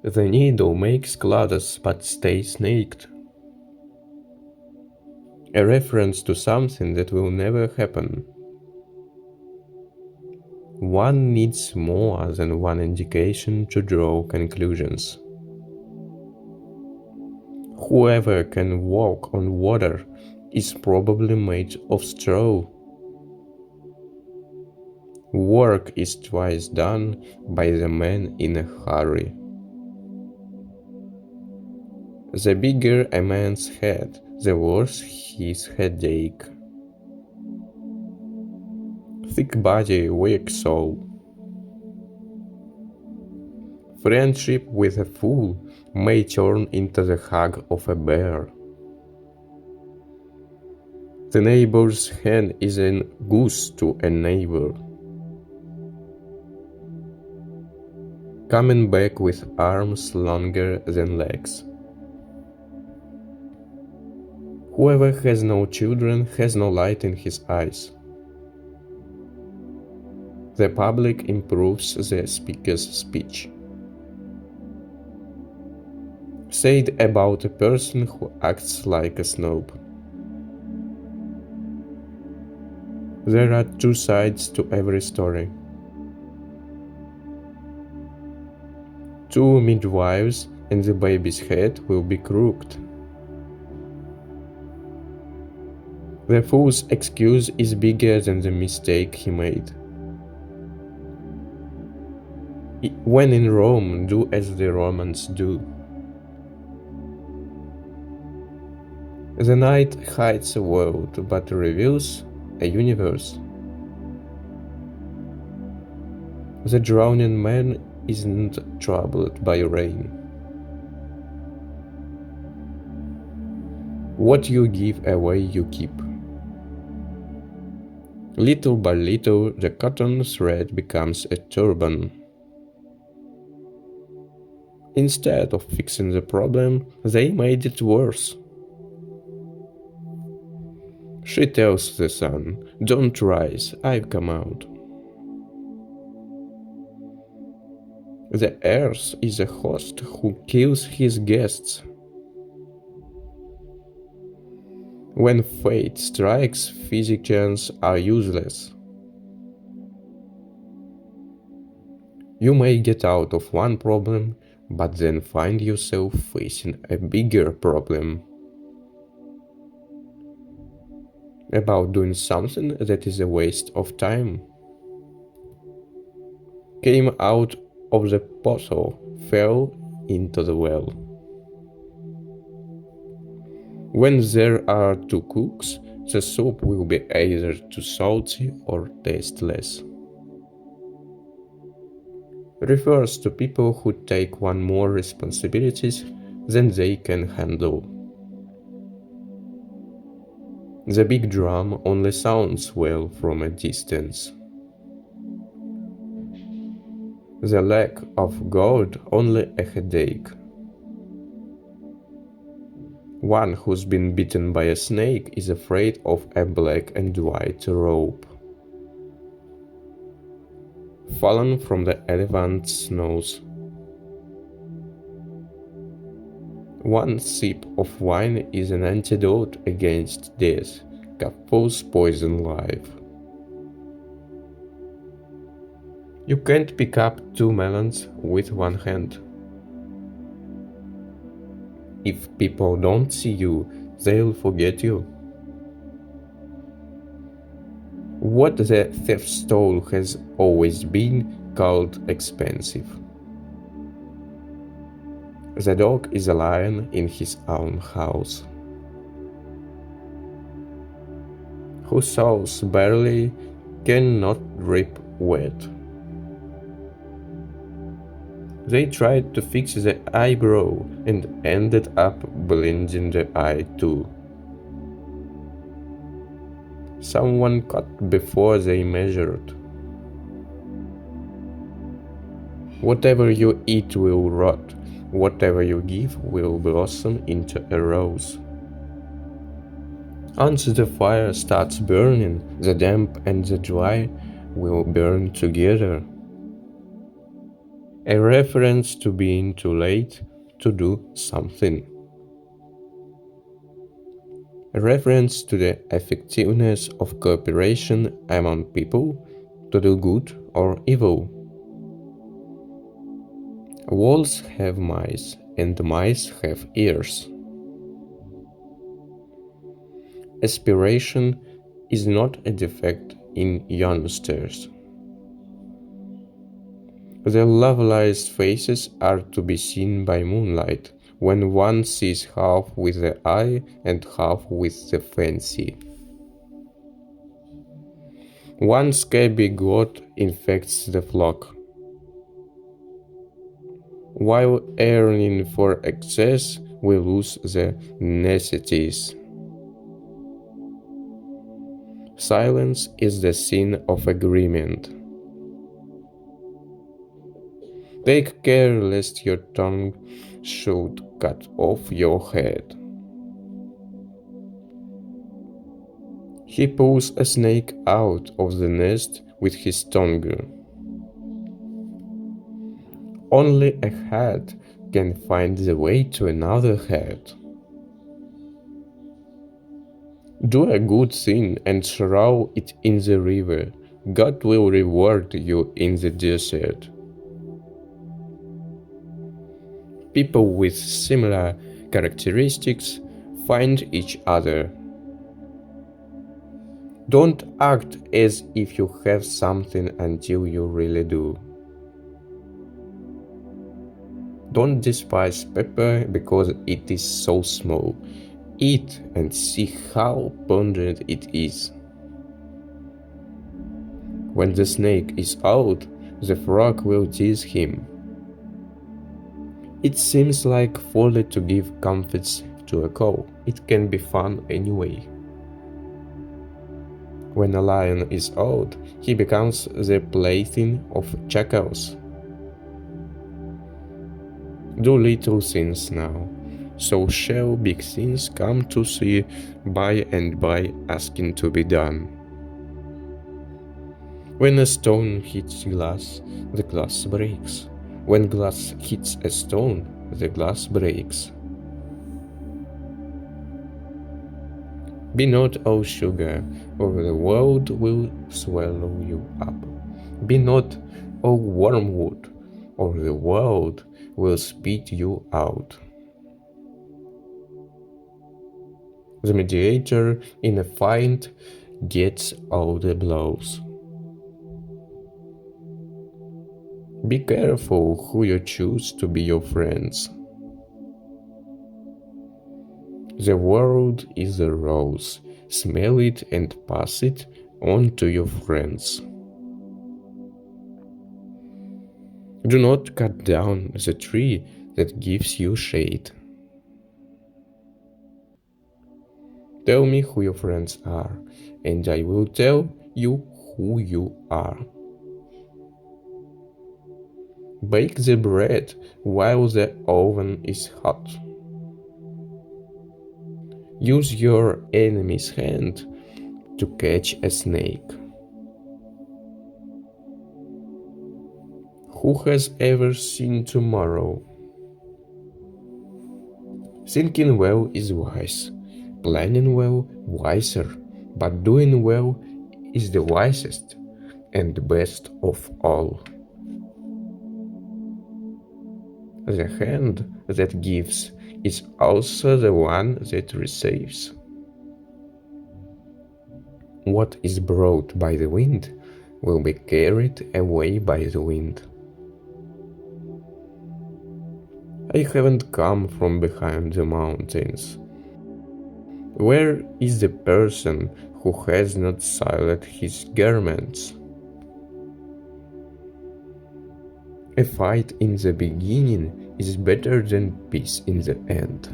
The needle makes clothes but stays naked. A reference to something that will never happen. One needs more than one indication to draw conclusions. Whoever can walk on water is probably made of straw. Work is twice done by the man in a hurry. The bigger a man's head, the worse his headache. Thick body, weak soul. Friendship with a fool may turn into the hug of a bear. The neighbor's hen is a goose to a neighbor. Coming back with arms longer than legs. Whoever has no children has no light in his eyes. The public improves the speaker's speech. Said about a person who acts like a snob. There are two sides to every story. Two midwives and the baby's head will be crooked. The fool's excuse is bigger than the mistake he made. When in Rome, do as the Romans do. The night hides a world, but reveals a universe. The drowning man isn't troubled by rain. What you give away, you keep. Little by little, the cotton thread becomes a turban. Instead of fixing the problem, they made it worse. She tells the sun, "Don't rise, I've come out." The earth is a host who kills his guests. When fate strikes, physicians are useless. You may get out of one problem, but then find yourself facing a bigger problem. About doing something that is a waste of time. Came out of the pothole, fell into the well. When there are two cooks, the soup will be either too salty or tasteless. Refers to people who take on more responsibilities than they can handle. The big drum only sounds well from a distance. The lack of God only a headache. One who's been bitten by a snake is afraid of a black and white rope. Fallen from the elephant's nose. One sip of wine is an antidote against death, couples poison life. You can't pick up two melons with one hand. If people don't see you, they'll forget you. What the thief stole has always been called expensive. The dog is a lion in his own house. Who saws barely cannot drip wet. They tried to fix the eyebrow and ended up blending the eye too. Someone cut before they measured. Whatever you eat will rot. Whatever you give will blossom into a rose. Once the fire starts burning, the damp and the dry will burn together. a reference to being too late to do something, a reference to the effectiveness of cooperation among people to do good or evil. Wolves have mice, and mice have ears. Aspiration is not a defect in youngsters. Their levelized faces are to be seen by moonlight, when one sees half with the eye and half with the fancy. One scabby goat infects the flock. While yearning for excess, we lose the necessities. Silence is the sin of agreement. Take care lest your tongue should cut off your head. He pulls a snake out of the nest with his tongue. Only a hat can find the way to another hat. Do a good thing and throw it in the river. God will reward you in the desert. People with similar characteristics find each other. Don't act as if you have something until you really do. Don't despise pepper because it is so small. Eat and see how pungent it is. When the snake is out, the frog will tease him. It seems like folly to give comfits to a cow. It can be fun anyway. When a lion is old, he becomes the plaything of jackals. Do little things now, so shall big things come to see by and by asking to be done. When a stone hits glass, the glass breaks. When glass hits a stone, the glass breaks. Be not all sugar, or the world will swallow you up. Be not all wormwood, or the world will spit you out. The mediator in a fight gets all the blows. Be careful who you choose to be your friends. The world is a rose. Smell it and pass it on to your friends. Do not cut down the tree that gives you shade. Tell me who your friends are, and I will tell you who you are. Bake the bread while the oven is hot. Use your enemy's hand to catch a snake. Who has ever seen tomorrow? Thinking well is wise, planning well wiser, but doing well is the wisest and best of all. The hand that gives is also the one that receives. What is brought by the wind will be carried away by the wind. I haven't come from behind the mountains. Where is the person who has not soiled his garments? A fight in the beginning is better than peace in the end.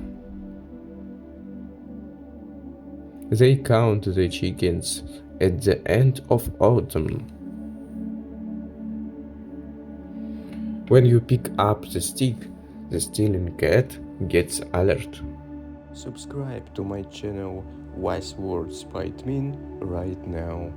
They count the chickens at the end of autumn. When you pick up the stick, the stealing cat gets alert. Subscribe to my channel Wise Words by Admin right now.